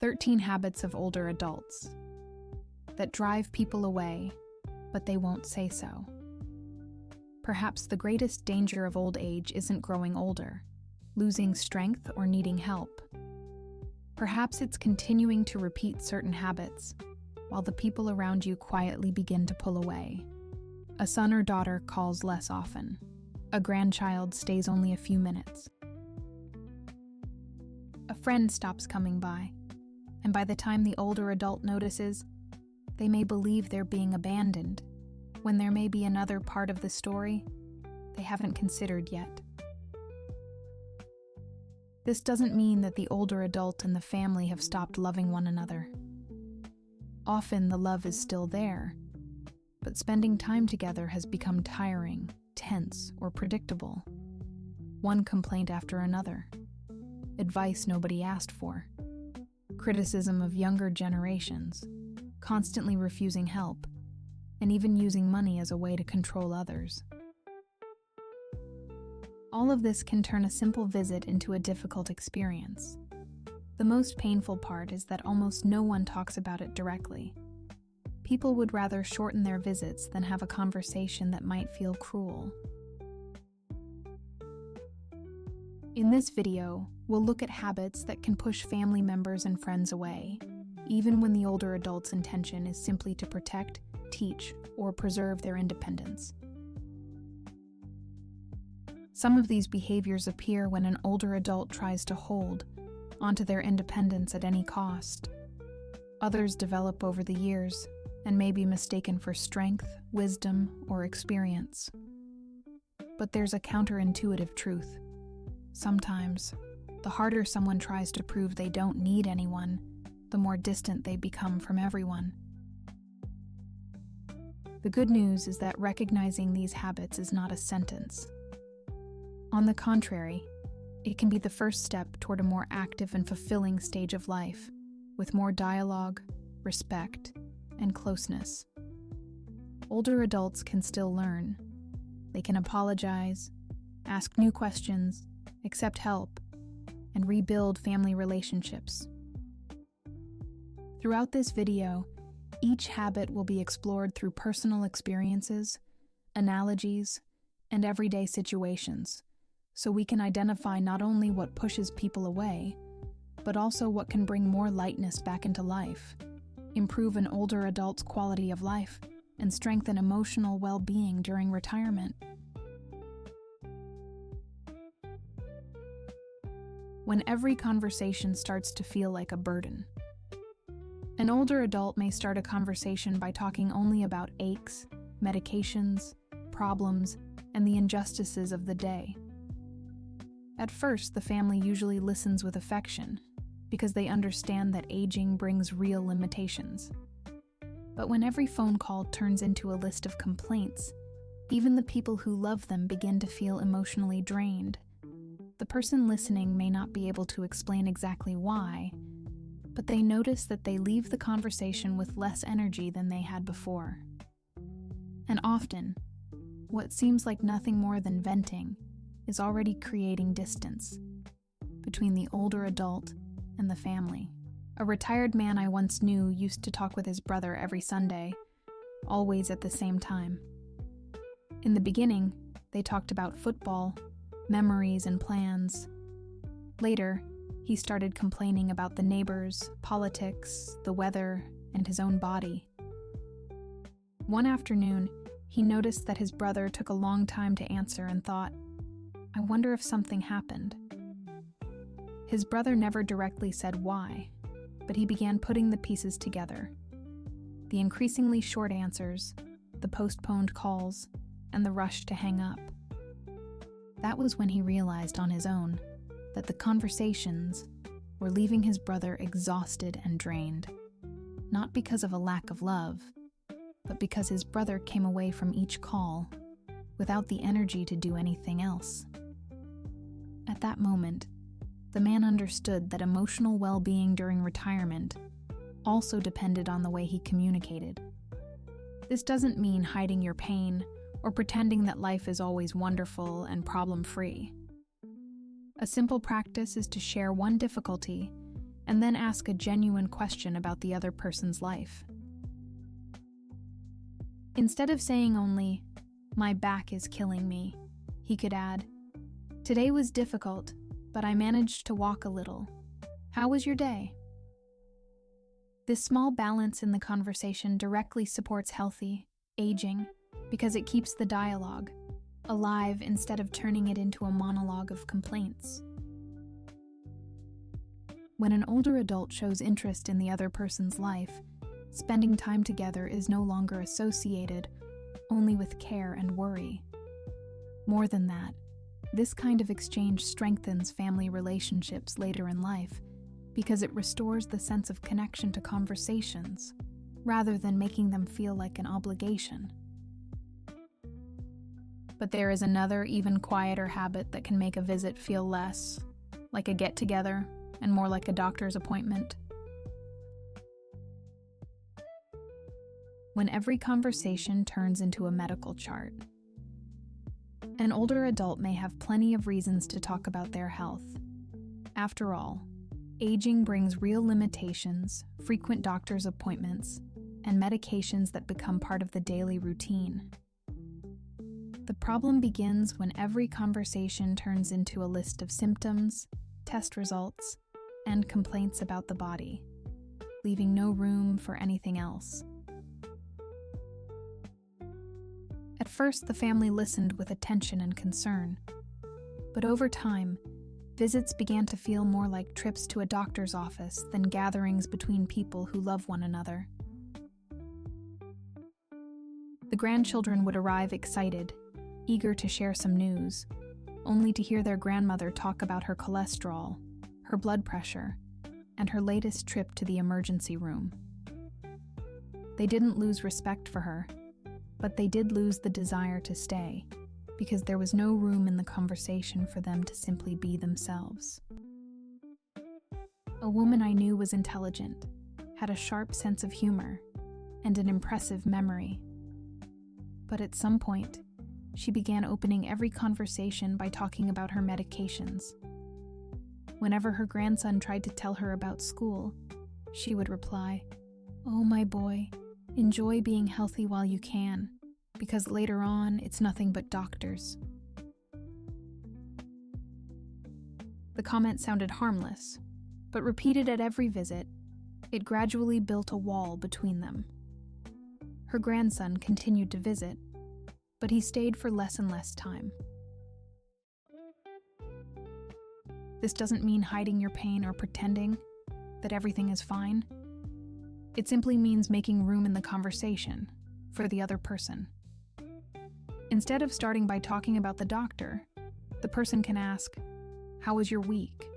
13 habits of older adults that drive people away, but they won't say so. Perhaps the greatest danger of old age isn't growing older, losing strength, or needing help. Perhaps it's continuing to repeat certain habits while the people around you quietly begin to pull away. A son or daughter calls less often. A grandchild stays only a few minutes. A friend stops coming by, and by the time the older adult notices, they may believe they're being abandoned, when there may be another part of the story they haven't considered yet. This doesn't mean that the older adult and the family have stopped loving one another. Often the love is still there, but spending time together has become tiring, tense, or predictable. One complaint after another. Advice nobody asked for. Criticism of younger generations. Constantly refusing help, and even using money as a way to control others. All of this can turn a simple visit into a difficult experience. The most painful part is that almost no one talks about it directly. People would rather shorten their visits than have a conversation that might feel cruel. In this video, we'll look at habits that can push family members and friends away, even when the older adult's intention is simply to protect, teach, or preserve their independence. Some of these behaviors appear when an older adult tries to hold onto their independence at any cost. Others develop over the years and may be mistaken for strength, wisdom, or experience. But there's a counterintuitive truth. Sometimes, the harder someone tries to prove they don't need anyone, the more distant they become from everyone. The good news is that recognizing these habits is not a sentence. On the contrary, it can be the first step toward a more active and fulfilling stage of life, with more dialogue, respect, and closeness. Older adults can still learn. They can apologize, ask new questions, accept help, and rebuild family relationships. Throughout this video, each habit will be explored through personal experiences, analogies, and everyday situations, so we can identify not only what pushes people away, but also what can bring more lightness back into life, improve an older adult's quality of life, and strengthen emotional well-being during retirement. When every conversation starts to feel like a burden. An older adult may start a conversation by talking only about aches, medications, problems, and the injustices of the day. At first, the family usually listens with affection, because they understand that aging brings real limitations. But when every phone call turns into a list of complaints, even the people who love them begin to feel emotionally drained. The person listening may not be able to explain exactly why, but they notice that they leave the conversation with less energy than they had before. And often, what seems like nothing more than venting is already creating distance between the older adult and the family. A retired man I once knew used to talk with his brother every Sunday, always at the same time. In the beginning, they talked about football, memories, and plans. Later, he started complaining about the neighbors, politics, the weather, and his own body. One afternoon, he noticed that his brother took a long time to answer and thought, "I wonder if something happened." His brother never directly said why, but he began putting the pieces together. The increasingly short answers, the postponed calls, and the rush to hang up. That was when he realized on his own that the conversations were leaving his brother exhausted and drained, not because of a lack of love, but because his brother came away from each call without the energy to do anything else. At that moment, the man understood that emotional well-being during retirement also depended on the way he communicated. This doesn't mean hiding your pain or pretending that life is always wonderful and problem-free. A simple practice is to share one difficulty and then ask a genuine question about the other person's life. Instead of saying only, "My back is killing me," he could add, "Today was difficult, but I managed to walk a little. How was your day?" This small balance in the conversation directly supports healthy aging because it keeps the dialogue alive instead of turning it into a monologue of complaints. When an older adult shows interest in the other person's life, spending time together is no longer associated only with care and worry. More than that, this kind of exchange strengthens family relationships later in life because it restores the sense of connection to conversations rather than making them feel like an obligation. But there is another, even quieter habit that can make a visit feel less like a get-together and more like a doctor's appointment. When every conversation turns into a medical chart. An older adult may have plenty of reasons to talk about their health. After all, aging brings real limitations, frequent doctor's appointments, and medications that become part of the daily routine. The problem begins when every conversation turns into a list of symptoms, test results, and complaints about the body, leaving no room for anything else. At first, the family listened with attention and concern, but over time, visits began to feel more like trips to a doctor's office than gatherings between people who love one another. The grandchildren would arrive excited, eager to share some news, only to hear their grandmother talk about her cholesterol, her blood pressure, and her latest trip to the emergency room. They didn't lose respect for her, but they did lose the desire to stay, because there was no room in the conversation for them to simply be themselves. A woman I knew was intelligent, had a sharp sense of humor, and an impressive memory. But at some point, she began opening every conversation by talking about her medications. Whenever her grandson tried to tell her about school, she would reply, "Oh, my boy, enjoy being healthy while you can, because later on it's nothing but doctors." The comment sounded harmless, but repeated at every visit, it gradually built a wall between them. Her grandson continued to visit, but he stayed for less and less time. This doesn't mean hiding your pain or pretending that everything is fine. It simply means making room in the conversation for the other person. Instead of starting by talking about the doctor, the person can ask, "How was your week?"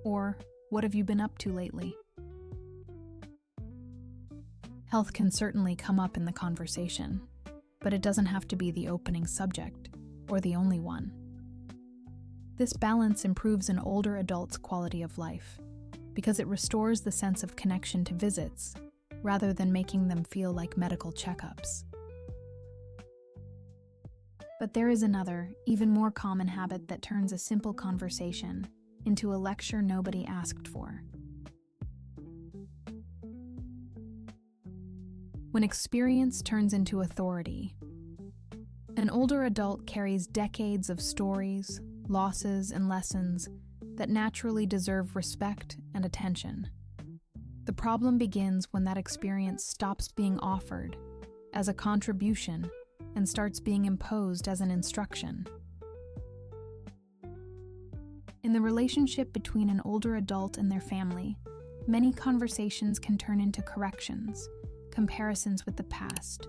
or "What have you been up to lately?" Health can certainly come up in the conversation, but it doesn't have to be the opening subject or the only one. This balance improves an older adult's quality of life because it restores the sense of connection to visits rather than making them feel like medical checkups. But there is another, even more common habit that turns a simple conversation into a lecture nobody asked for. When experience turns into authority, an older adult carries decades of stories, losses, and lessons that naturally deserve respect and attention. The problem begins when that experience stops being offered as a contribution and starts being imposed as an instruction. In the relationship between an older adult and their family, many conversations can turn into corrections, comparisons with the past,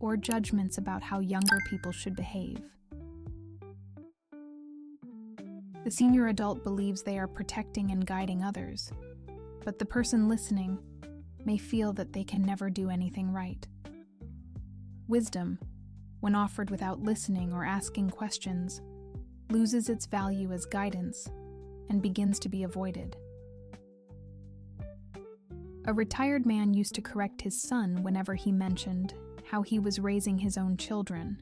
or judgments about how younger people should behave. The senior adult believes they are protecting and guiding others, but the person listening may feel that they can never do anything right. Wisdom, when offered without listening or asking questions, loses its value as guidance and begins to be avoided. A retired man used to correct his son whenever he mentioned how he was raising his own children.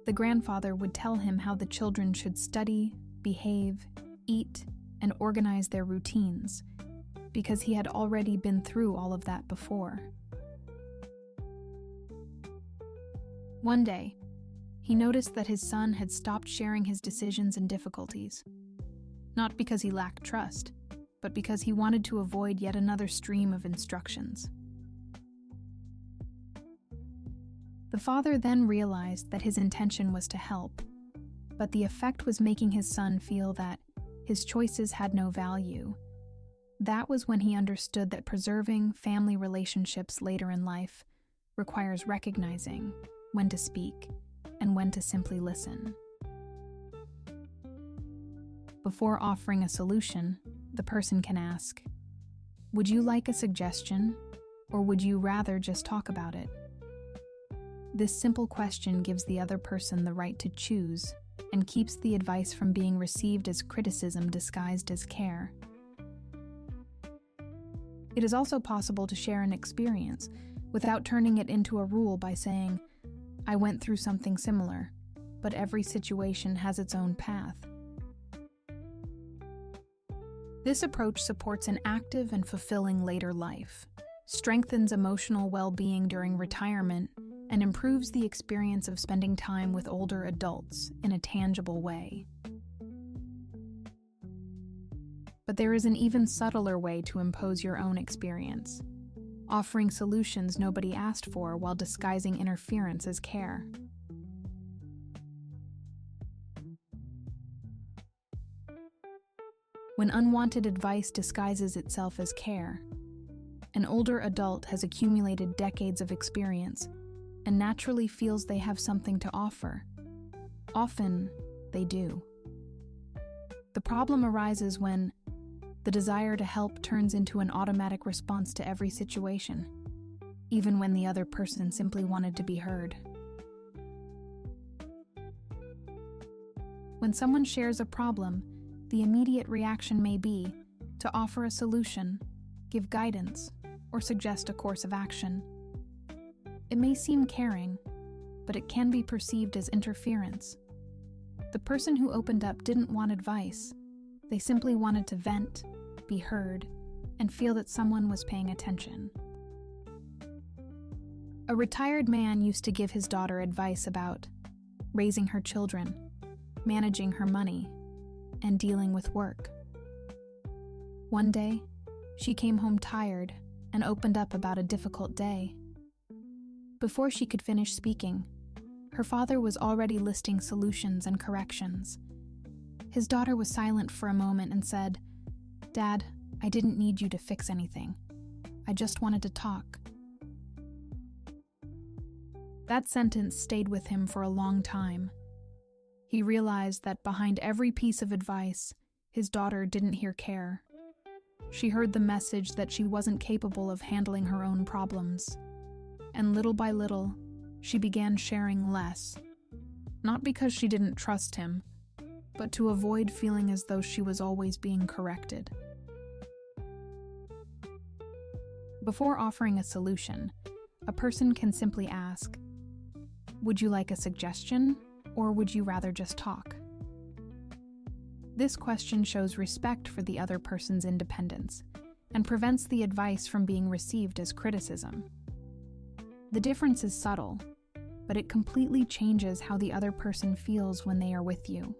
The grandfather would tell him how the children should study, behave, eat, and organize their routines, because he had already been through all of that before. One day, he noticed that his son had stopped sharing his decisions and difficulties, not because he lacked trust, but because he wanted to avoid yet another stream of instructions. The father then realized that his intention was to help, but the effect was making his son feel that his choices had no value. That was when he understood that preserving family relationships later in life requires recognizing when to speak and when to simply listen. Before offering a solution, the person can ask, "Would you like a suggestion, or would you rather just talk about it?" This simple question gives the other person the right to choose and keeps the advice from being received as criticism disguised as care. It is also possible to share an experience without turning it into a rule by saying, "I went through something similar, but every situation has its own path." This approach supports an active and fulfilling later life, strengthens emotional well-being during retirement, and improves the experience of spending time with older adults in a tangible way. But there is an even subtler way to impose your own experience, offering solutions nobody asked for while disguising interference as care. When unwanted advice disguises itself as care, an older adult has accumulated decades of experience and naturally feels they have something to offer. Often, they do. The problem arises when the desire to help turns into an automatic response to every situation, even when the other person simply wanted to be heard. When someone shares a problem, the immediate reaction may be to offer a solution, give guidance, or suggest a course of action. It may seem caring, but it can be perceived as interference. The person who opened up didn't want advice. They simply wanted to vent, be heard, and feel that someone was paying attention. A retired man used to give his daughter advice about raising her children, managing her money, and dealing with work. One day, she came home tired and opened up about a difficult day. Before she could finish speaking, her father was already listing solutions and corrections. His daughter was silent for a moment and said, "Dad, I didn't need you to fix anything. I just wanted to talk." That sentence stayed with him for a long time. He realized that behind every piece of advice, his daughter didn't hear care. She heard the message that she wasn't capable of handling her own problems. And little by little, she began sharing less. Not because she didn't trust him, but to avoid feeling as though she was always being corrected. Before offering a solution, a person can simply ask, "Would you like a suggestion, or would you rather just talk?" This question shows respect for the other person's independence and prevents the advice from being received as criticism. The difference is subtle, but it completely changes how the other person feels when they are with you.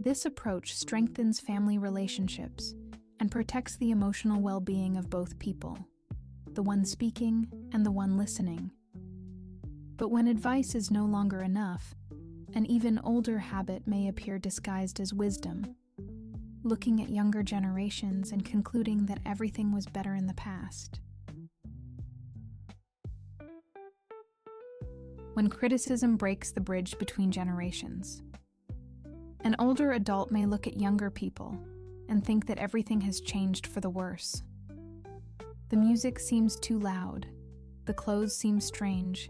This approach strengthens family relationships and protects the emotional well-being of both people, the one speaking and the one listening. But when advice is no longer enough, an even older habit may appear disguised as wisdom, looking at younger generations and concluding that everything was better in the past. When criticism breaks the bridge between generations, an older adult may look at younger people and think that everything has changed for the worse. The music seems too loud, the clothes seem strange,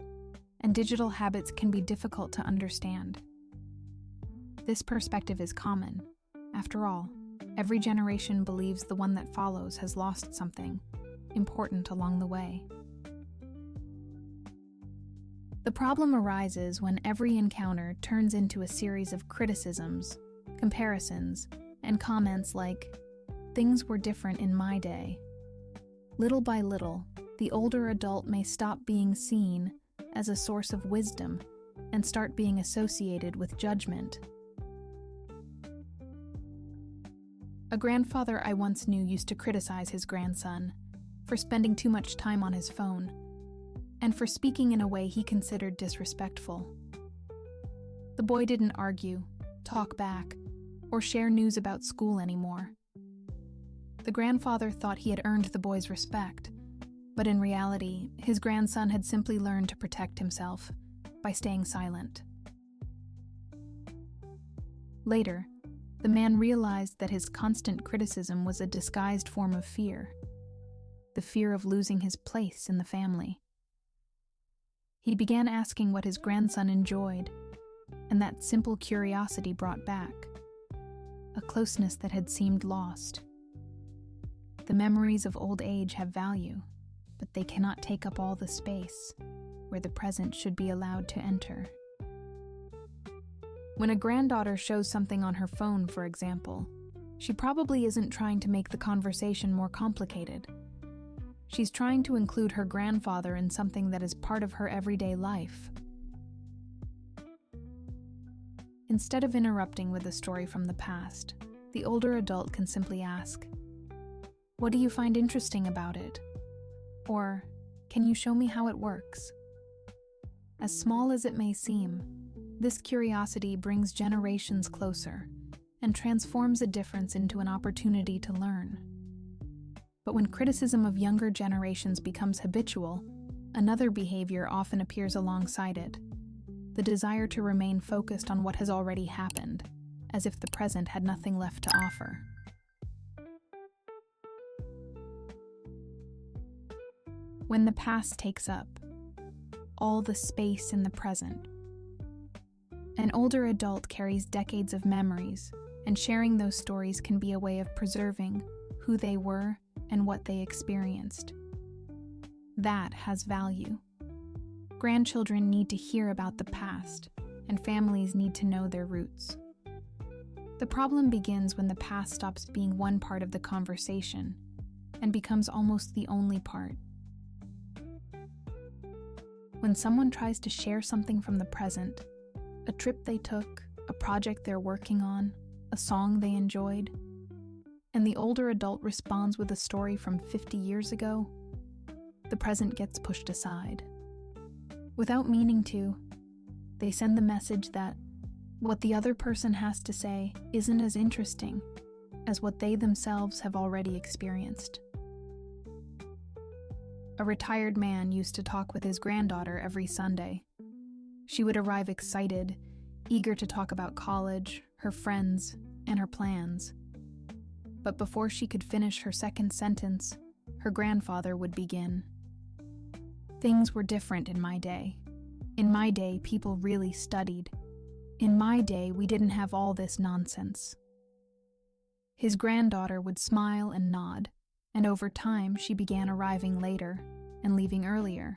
and digital habits can be difficult to understand. This perspective is common. After all, every generation believes the one that follows has lost something important along the way. The problem arises when every encounter turns into a series of criticisms, comparisons, and comments like, Things were different in my day. Little by little, the older adult may stop being seen as a source of wisdom and start being associated with judgment. A grandfather I once knew used to criticize his grandson for spending too much time on his phone and for speaking in a way he considered disrespectful. The boy didn't argue, talk back, or share news about school anymore. The grandfather thought he had earned the boy's respect, but in reality, his grandson had simply learned to protect himself by staying silent. Later, the man realized that his constant criticism was a disguised form of fear, the fear of losing his place in the family. He began asking what his grandson enjoyed, and that simple curiosity brought back a closeness that had seemed lost. The memories of old age have value, but they cannot take up all the space where the present should be allowed to enter. When a granddaughter shows something on her phone, for example, she probably isn't trying to make the conversation more complicated. She's trying to include her grandfather in something that is part of her everyday life. Instead of interrupting with a story from the past, the older adult can simply ask, "What do you find interesting about it?" Or, "Can you show me how it works?" As small as it may seem, this curiosity brings generations closer and transforms a difference into an opportunity to learn. But when criticism of younger generations becomes habitual, another behavior often appears alongside it: the desire to remain focused on what has already happened, as if the present had nothing left to offer. When the past takes up all the space in the present, an older adult carries decades of memories, and sharing those stories can be a way of preserving who they were and what they experienced. That has value. Grandchildren need to hear about the past, and families need to know their roots. The problem begins when the past stops being one part of the conversation and becomes almost the only part. When someone tries to share something from the present, a trip they took, a project they're working on, a song they enjoyed, and the older adult responds with a story from 50 years ago, the present gets pushed aside. Without meaning to, they send the message that what the other person has to say isn't as interesting as what they themselves have already experienced. A retired man used to talk with his granddaughter every Sunday. She would arrive excited, eager to talk about college, her friends, and her plans. But before she could finish her second sentence, her grandfather would begin. "Things were different in my day. In my day, people really studied. In my day, we didn't have all this nonsense." His granddaughter would smile and nod, and over time she began arriving later and leaving earlier.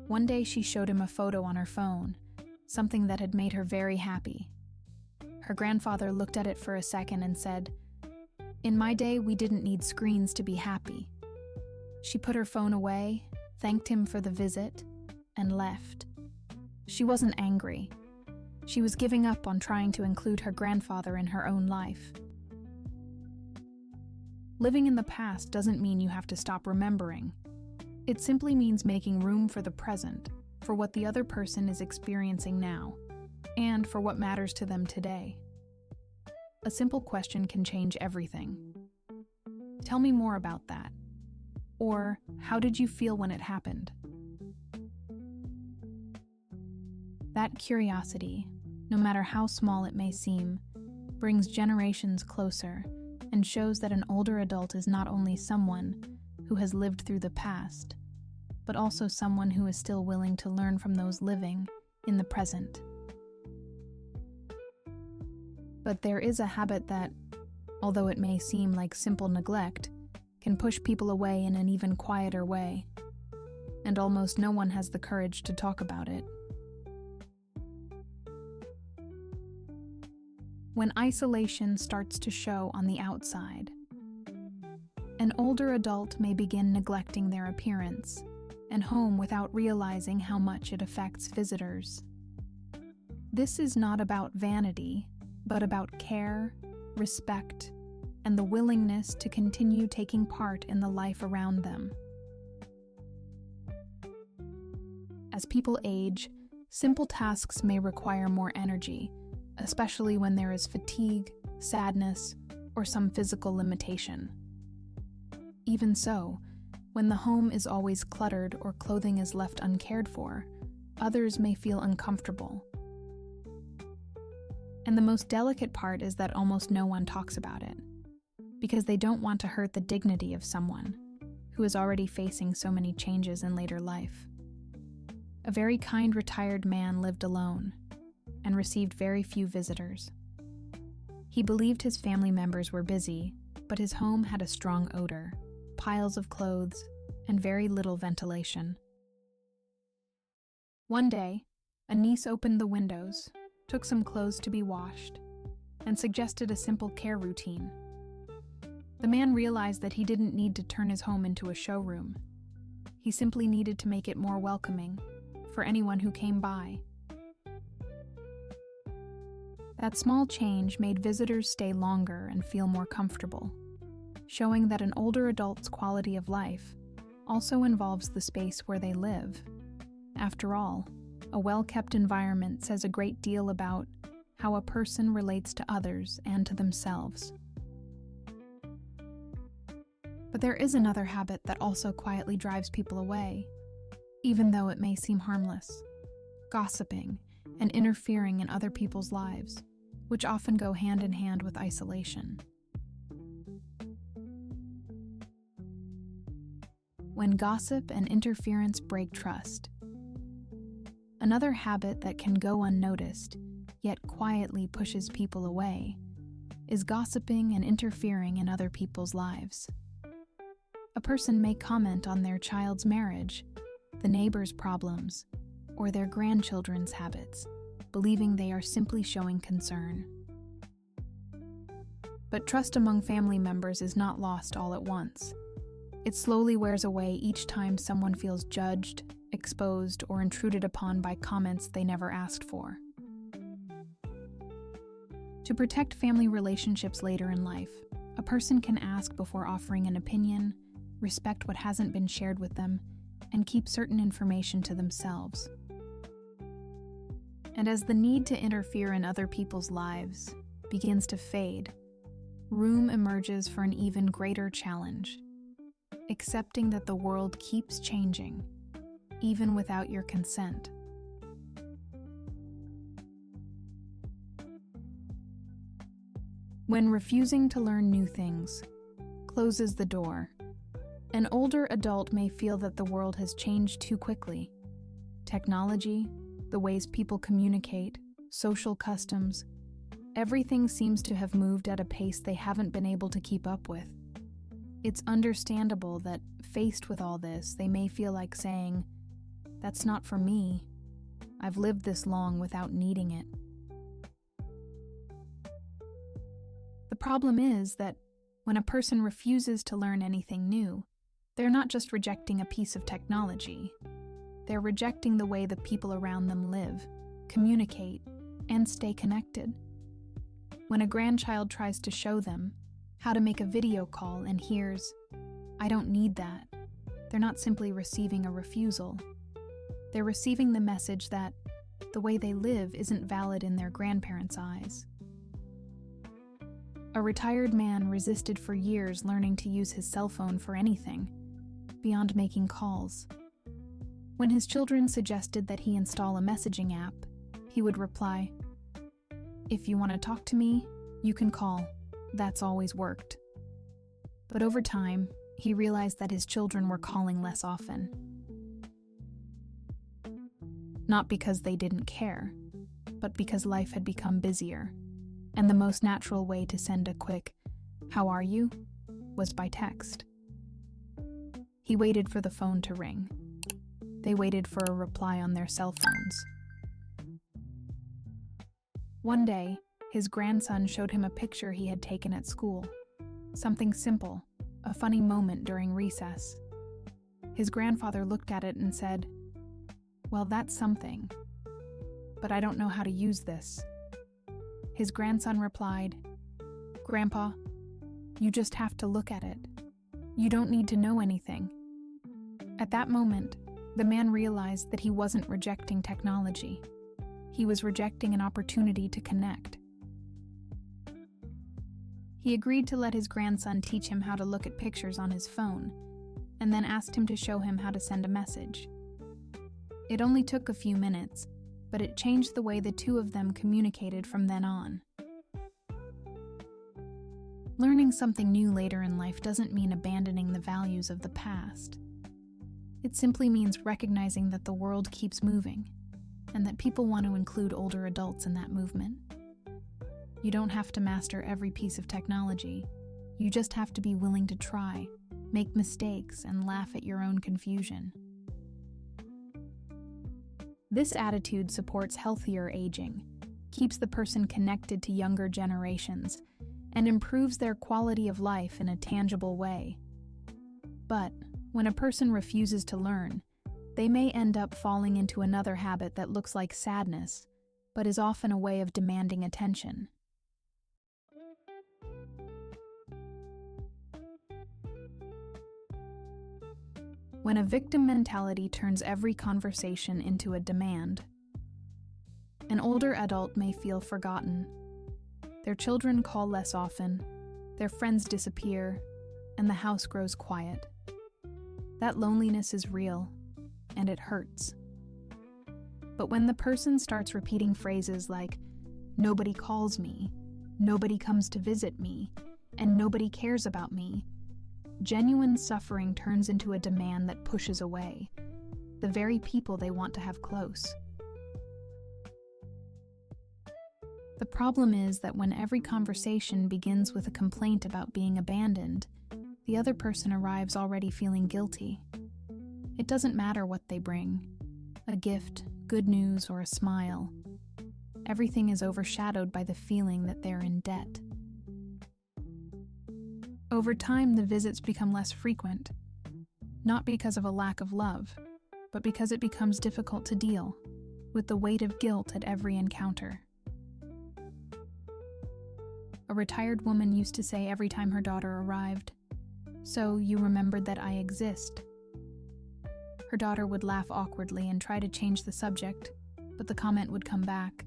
One day she showed him a photo on her phone, something that had made her very happy. Her grandfather looked at it for a second and said, "In my day, we didn't need screens to be happy." She put her phone away, thanked him for the visit, and left. She wasn't angry. She was giving up on trying to include her grandfather in her own life. Living in the past doesn't mean you have to stop remembering. It simply means making room for the present, for what the other person is experiencing now, and for what matters to them today. A simple question can change everything. "Tell me more about that." Or, "How did you feel when it happened?" That curiosity, no matter how small it may seem, brings generations closer and shows that an older adult is not only someone who has lived through the past, but also someone who is still willing to learn from those living in the present. But there is a habit that, although it may seem like simple neglect, can push people away in an even quieter way, and almost no one has the courage to talk about it. when isolation starts to show on the outside. An older adult may begin neglecting their appearance and home without realizing how much it affects visitors. This is not about vanity, but about care, respect, and the willingness to continue taking part in the life around them. As people age, simple tasks may require more energy, especially when there is fatigue, sadness, or some physical limitation. Even so, when the home is always cluttered or clothing is left uncared for, others may feel uncomfortable. And the most delicate part is that almost no one talks about it, because they don't want to hurt the dignity of someone who is already facing so many changes in later life. A very kind retired man lived alone and received very few visitors. He believed his family members were busy, but his home had a strong odor, piles of clothes, and very little ventilation. One day, a niece opened the windows, took some clothes to be washed, and suggested a simple care routine. The man realized that he didn't need to turn his home into a showroom. He simply needed to make it more welcoming for anyone who came by. That small change made visitors stay longer and feel more comfortable, showing that an older adult's quality of life also involves the space where they live. After all, a well-kept environment says a great deal about how a person relates to others and to themselves. But there is another habit that also quietly drives people away, even though it may seem harmless: gossiping and interfering in other people's lives, which often go hand in hand with isolation. When gossip and interference break trust. Another habit that can go unnoticed, yet quietly pushes people away, is gossiping and interfering in other people's lives. A person may comment on their child's marriage, the neighbor's problems, or their grandchildren's habits, believing they are simply showing concern. But trust among family members is not lost all at once. It slowly wears away each time someone feels judged, exposed, or intruded upon by comments they never asked for. To protect family relationships later in life, a person can ask before offering an opinion, respect what hasn't been shared with them, and keep certain information to themselves. And as the need to interfere in other people's lives begins to fade, room emerges for an even greater challenge: accepting that the world keeps changing, even without your consent. When refusing to learn new things closes the door, an older adult may feel that the world has changed too quickly. Technology, the ways people communicate, social customs, everything seems to have moved at a pace they haven't been able to keep up with. It's understandable that, faced with all this, they may feel like saying, "That's not for me. I've lived this long without needing it." The problem is that when a person refuses to learn anything new, they're not just rejecting a piece of technology. They're rejecting the way the people around them live, communicate, and stay connected. When a grandchild tries to show them how to make a video call and hears, "I don't need that," they're not simply receiving a refusal. They're receiving the message that the way they live isn't valid in their grandparents' eyes. A retired man resisted for years learning to use his cell phone for anything, beyond making calls. When his children suggested that he install a messaging app, he would reply, "If you want to talk to me, you can call. That's always worked." But over time, he realized that his children were calling less often. Not because they didn't care, but because life had become busier, and the most natural way to send a quick "How are you?" was by text. He waited for the phone to ring. They waited for a reply on their cell phones. One day, His grandson showed him a picture he had taken at school. Something simple, a funny moment during recess. His grandfather looked at it and said, "Well, that's something, but I don't know how to use this." His grandson replied, "Grandpa, you just have to look at it. You don't need to know anything." At that moment, the man realized that he wasn't rejecting technology. He was rejecting an opportunity to connect. He agreed to let his grandson teach him how to look at pictures on his phone, and then asked him to show him how to send a message. It only took a few minutes, but it changed the way the two of them communicated from then on. Learning something new later in life doesn't mean abandoning the values of the past. It simply means recognizing that the world keeps moving, and that people want to include older adults in that movement. You don't have to master every piece of technology. You just have to be willing to try, make mistakes, and laugh at your own confusion. This attitude supports healthier aging, keeps the person connected to younger generations, and improves their quality of life in a tangible way. But when a person refuses to learn, they may end up falling into another habit that looks like sadness, but is often a way of demanding attention. When a victim mentality turns every conversation into a demand, an older adult may feel forgotten. Their children call less often, their friends disappear, and the house grows quiet. That loneliness is real, and it hurts. But when the person starts repeating phrases like, "Nobody calls me," "Nobody comes to visit me," and "Nobody cares about me," genuine suffering turns into a demand that pushes away the very people they want to have close. The problem is that when every conversation begins with a complaint about being abandoned, the other person arrives already feeling guilty. It doesn't matter what they bring, a gift, good news, or a smile. Everything is overshadowed by the feeling that they're in debt. Over time, the visits become less frequent, not because of a lack of love, but because it becomes difficult to deal with the weight of guilt at every encounter. A retired woman used to say every time her daughter arrived, "So you remembered that I exist." Her daughter would laugh awkwardly and try to change the subject, but the comment would come back,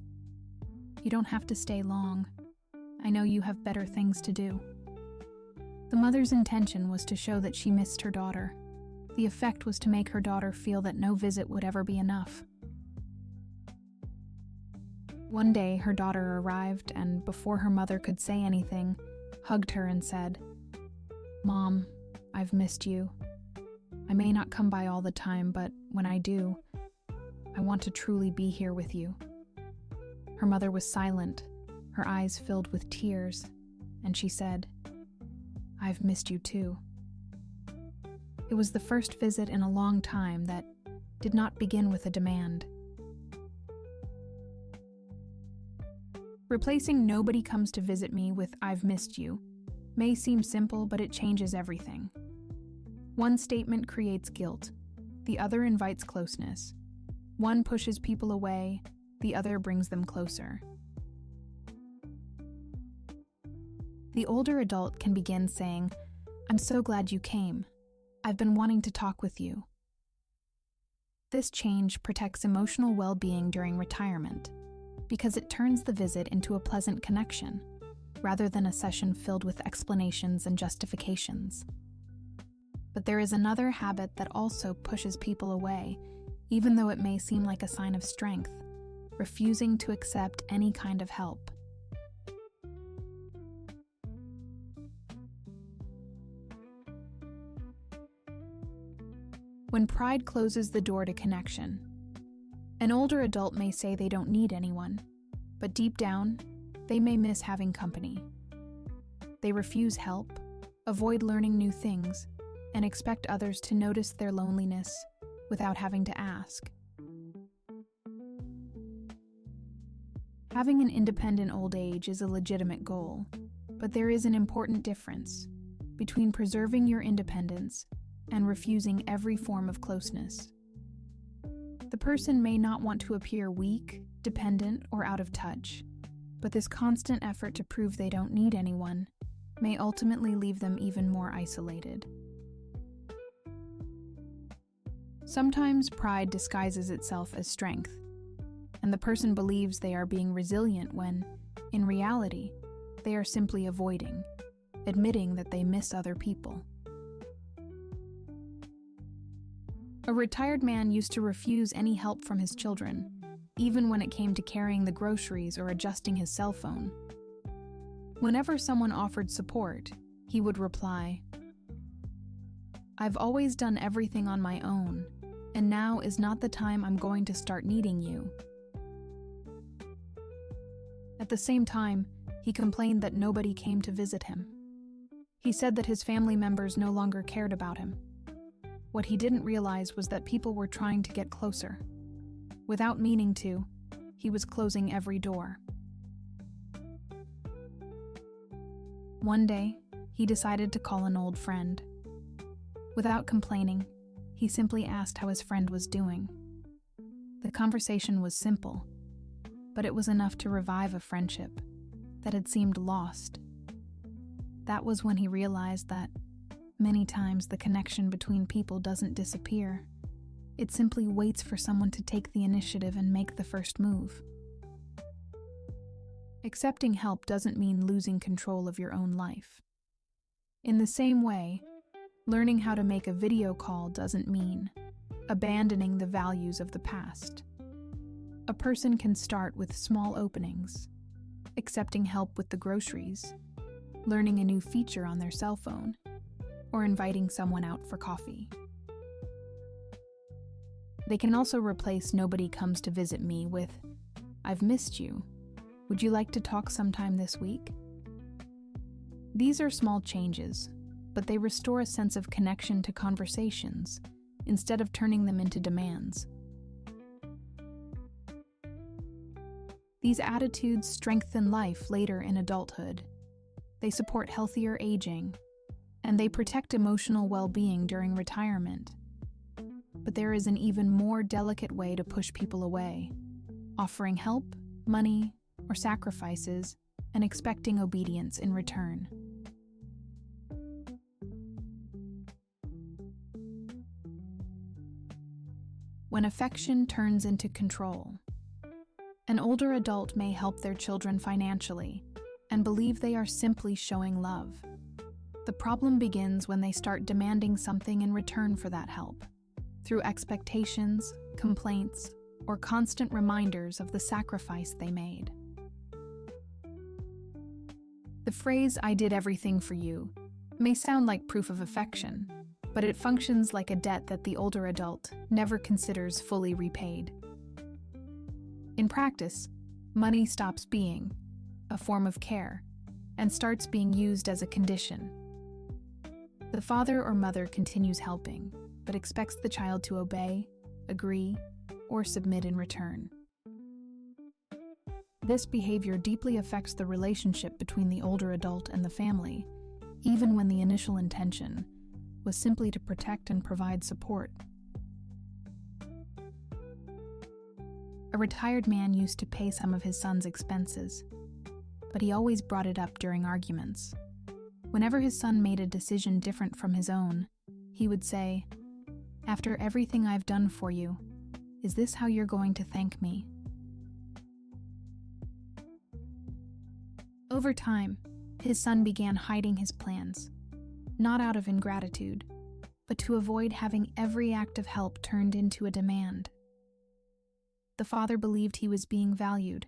"You don't have to stay long. I know you have better things to do." The mother's intention was to show that she missed her daughter. The effect was to make her daughter feel that no visit would ever be enough. One day, her daughter arrived and, before her mother could say anything, hugged her and said, "Mom, I've missed you. I may not come by all the time, but when I do, I want to truly be here with you." Her mother was silent, her eyes filled with tears, and she said, "I've missed you too." It was the first visit in a long time that did not begin with a demand. Replacing "nobody comes to visit me" with "I've missed you" may seem simple, but it changes everything. One statement creates guilt, the other invites closeness. One pushes people away, the other brings them closer. The older adult can begin saying, "I'm so glad you came. I've been wanting to talk with you." This change protects emotional well-being during retirement, because it turns the visit into a pleasant connection, rather than a session filled with explanations and justifications. But there is another habit that also pushes people away, even though it may seem like a sign of strength: refusing to accept any kind of help. When pride closes the door to connection, an older adult may say they don't need anyone, but deep down, they may miss having company. They refuse help, avoid learning new things, and expect others to notice their loneliness without having to ask. Having an independent old age is a legitimate goal, but there is an important difference between preserving your independence and refusing every form of closeness. The person may not want to appear weak, dependent, or out of touch, but this constant effort to prove they don't need anyone may ultimately leave them even more isolated. Sometimes pride disguises itself as strength, and the person believes they are being resilient when, in reality, they are simply avoiding, admitting that they miss other people. A retired man used to refuse any help from his children, even when it came to carrying the groceries or adjusting his cell phone. Whenever someone offered support, he would reply, "I've always done everything on my own, and now is not the time I'm going to start needing you." At the same time, he complained that nobody came to visit him. He said that his family members no longer cared about him. What he didn't realize was that people were trying to get closer. Without meaning to, he was closing every door. One day, he decided to call an old friend. Without complaining, he simply asked how his friend was doing. The conversation was simple, but it was enough to revive a friendship that had seemed lost. That was when he realized that many times the connection between people doesn't disappear. It simply waits for someone to take the initiative and make the first move. Accepting help doesn't mean losing control of your own life. In the same way, learning how to make a video call doesn't mean abandoning the values of the past. A person can start with small openings, accepting help with the groceries, learning a new feature on their cell phone, or inviting someone out for coffee. They can also replace "nobody comes to visit me" with "I've missed you. Would you like to talk sometime this week?" These are small changes, but they restore a sense of connection to conversations instead of turning them into demands. These attitudes strengthen life later in adulthood. They support healthier aging, and they protect emotional well-being during retirement. But there is an even more delicate way to push people away, offering help, money, or sacrifices, and expecting obedience in return. When affection turns into control. An older adult may help their children financially and believe they are simply showing love. The problem begins when they start demanding something in return for that help, through expectations, complaints, or constant reminders of the sacrifice they made. The phrase "I did everything for you" may sound like proof of affection, but it functions like a debt that the older adult never considers fully repaid. In practice, money stops being a form of care and starts being used as a condition. The father or mother continues helping, but expects the child to obey, agree, or submit in return. This behavior deeply affects the relationship between the older adult and the family, even when the initial intention was simply to protect and provide support. A retired man used to pay some of his son's expenses, but he always brought it up during arguments. Whenever his son made a decision different from his own, he would say, "After everything I've done for you, is this how you're going to thank me?" Over time, his son began hiding his plans, not out of ingratitude, but to avoid having every act of help turned into a demand. The father believed he was being valued,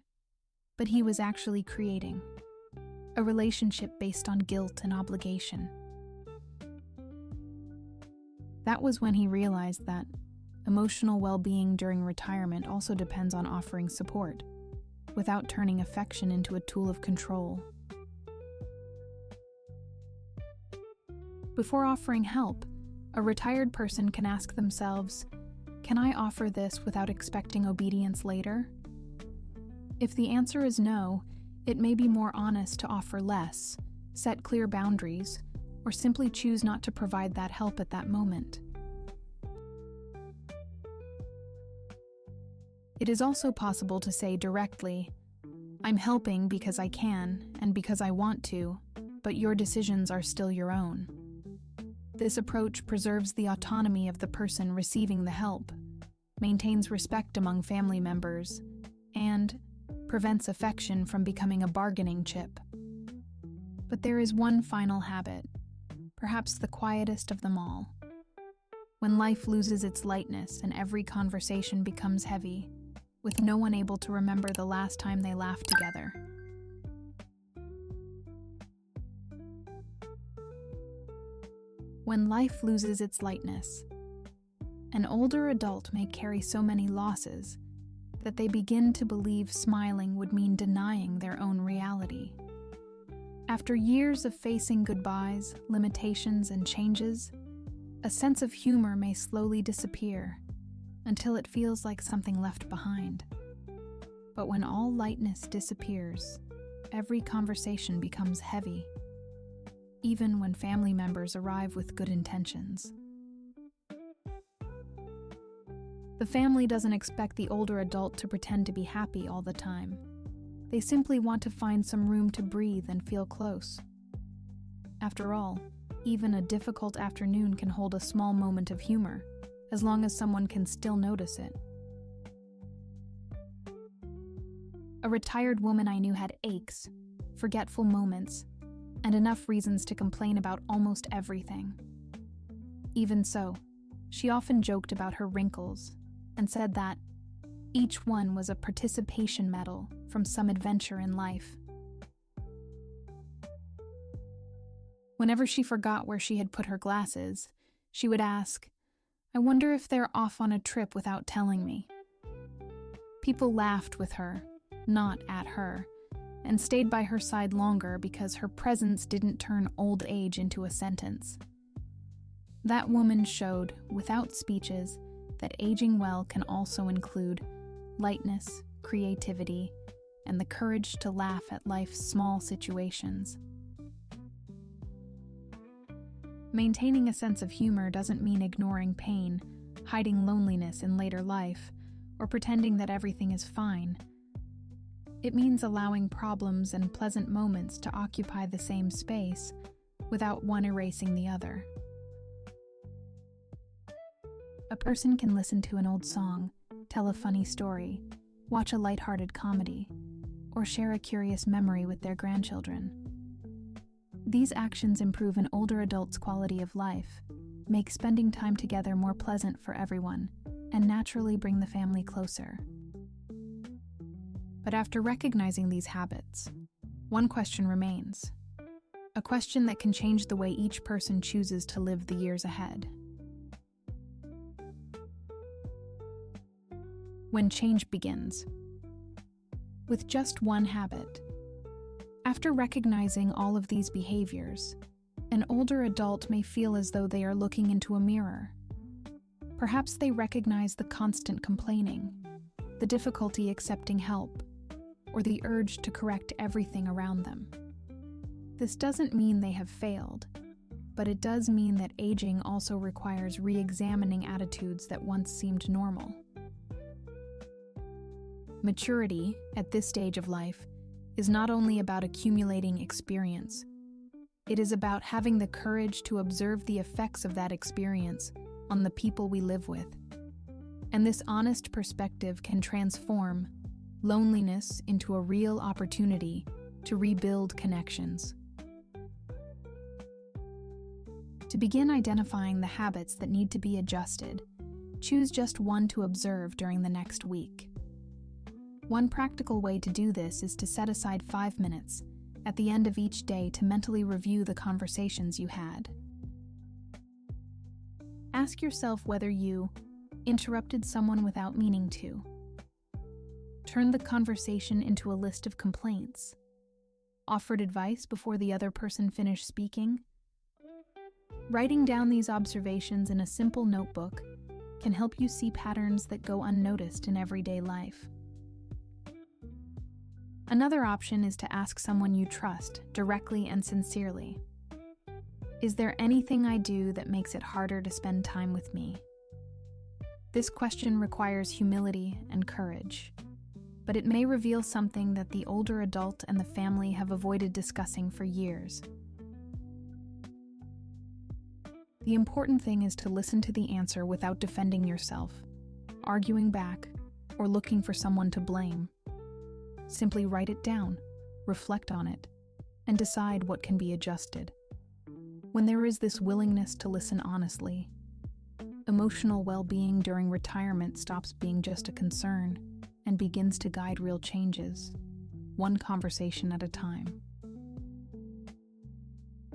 but he was actually creating a relationship based on guilt and obligation. That was when he realized that emotional well-being during retirement also depends on offering support, without turning affection into a tool of control. Before offering help, a retired person can ask themselves, "Can I offer this without expecting obedience later?" If the answer is no, it may be more honest to offer less, set clear boundaries, or simply choose not to provide that help at that moment. It is also possible to say directly, "I'm helping because I can and because I want to, but your decisions are still your own." This approach preserves the autonomy of the person receiving the help, maintains respect among family members, and prevents affection from becoming a bargaining chip. But there is one final habit, perhaps the quietest of them all. When life loses its lightness and every conversation becomes heavy, with no one able to remember the last time they laughed together. When life loses its lightness, an older adult may carry so many losses that they begin to believe smiling would mean denying their own reality. After years of facing goodbyes, limitations, and changes, a sense of humor may slowly disappear until it feels like something left behind. But when all lightness disappears, every conversation becomes heavy, even when family members arrive with good intentions. The family doesn't expect the older adult to pretend to be happy all the time. They simply want to find some room to breathe and feel close. After all, even a difficult afternoon can hold a small moment of humor, as long as someone can still notice it. A retired woman I knew had aches, forgetful moments, and enough reasons to complain about almost everything. Even so, she often joked about her wrinkles and said that each one was a participation medal from some adventure in life. Whenever she forgot where she had put her glasses, she would ask, "I wonder if they're off on a trip without telling me." People laughed with her, not at her, and stayed by her side longer because her presence didn't turn old age into a sentence. That woman showed, without speeches, that aging well can also include lightness, creativity, and the courage to laugh at life's small situations. Maintaining a sense of humor doesn't mean ignoring pain, hiding loneliness in later life, or pretending that everything is fine. It means allowing problems and pleasant moments to occupy the same space without one erasing the other. A person can listen to an old song, tell a funny story, watch a lighthearted comedy, or share a curious memory with their grandchildren. These actions improve an older adult's quality of life, make spending time together more pleasant for everyone, and naturally bring the family closer. But after recognizing these habits, one question remains. A question that can change the way each person chooses to live the years ahead. When change begins. With just one habit. After recognizing all of these behaviors, an older adult may feel as though they are looking into a mirror. Perhaps they recognize the constant complaining, the difficulty accepting help, or the urge to correct everything around them. This doesn't mean they have failed, but it does mean that aging also requires re-examining attitudes that once seemed normal. Maturity, at this stage of life, is not only about accumulating experience. It is about having the courage to observe the effects of that experience on the people we live with. And this honest perspective can transform loneliness into a real opportunity to rebuild connections. To begin identifying the habits that need to be adjusted, choose just one to observe during the next week. One practical way to do this is to set aside 5 minutes at the end of each day to mentally review the conversations you had. Ask yourself whether you interrupted someone without meaning to, turned the conversation into a list of complaints, offered advice before the other person finished speaking. Writing down these observations in a simple notebook can help you see patterns that go unnoticed in everyday life. Another option is to ask someone you trust directly and sincerely. Is there anything I do that makes it harder to spend time with me? This question requires humility and courage, but it may reveal something that the older adult and the family have avoided discussing for years. The important thing is to listen to the answer without defending yourself, arguing back, or looking for someone to blame. Simply write it down, reflect on it, and decide what can be adjusted. When there is this willingness to listen honestly, emotional well-being during retirement stops being just a concern and begins to guide real changes, one conversation at a time.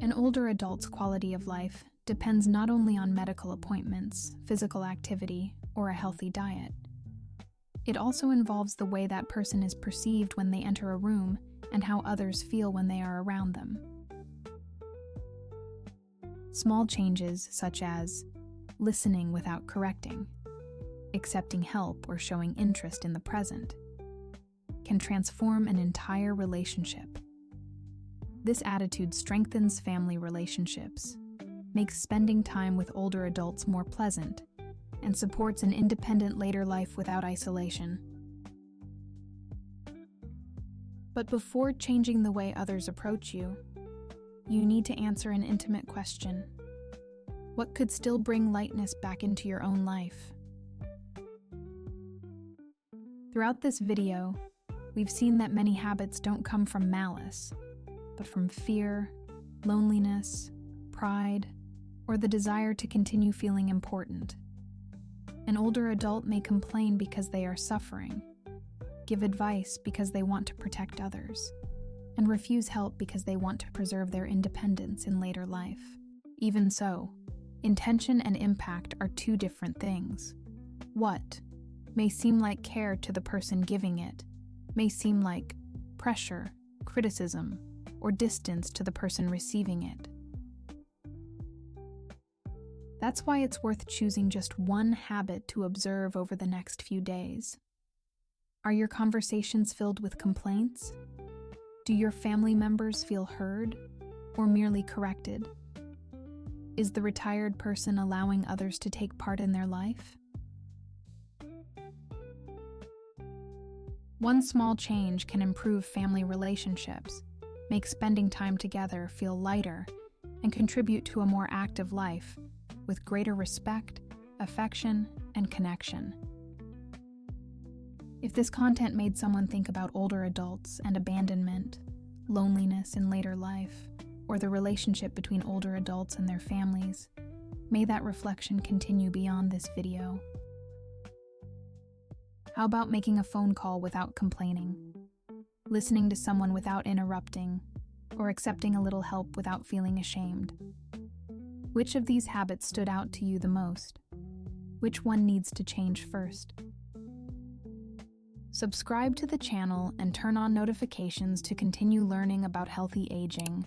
An older adult's quality of life depends not only on medical appointments, physical activity, or a healthy diet. It also involves the way that person is perceived when they enter a room and how others feel when they are around them. Small changes such as listening without correcting, accepting help or showing interest in the present, can transform an entire relationship. This attitude strengthens family relationships, makes spending time with older adults more pleasant, and supports an independent later life without isolation. But before changing the way others approach you, you need to answer an intimate question. What could still bring lightness back into your own life? Throughout this video, we've seen that many habits don't come from malice, but from fear, loneliness, pride, or the desire to continue feeling important. An older adult may complain because they are suffering, give advice because they want to protect others, and refuse help because they want to preserve their independence in later life. Even so, intention and impact are two different things. What may seem like care to the person giving it may seem like pressure, criticism, or distance to the person receiving it. That's why it's worth choosing just one habit to observe over the next few days. Are your conversations filled with complaints? Do your family members feel heard or merely corrected? Is the retired person allowing others to take part in their life? One small change can improve family relationships, make spending time together feel lighter, and contribute to a more active life with greater respect, affection, and connection. If this content made someone think about older adults and abandonment, loneliness in later life, or the relationship between older adults and their families, may that reflection continue beyond this video. How about making a phone call without complaining, listening to someone without interrupting, or accepting a little help without feeling ashamed? Which of these habits stood out to you the most? Which one needs to change first? Subscribe to the channel and turn on notifications to continue learning about healthy aging,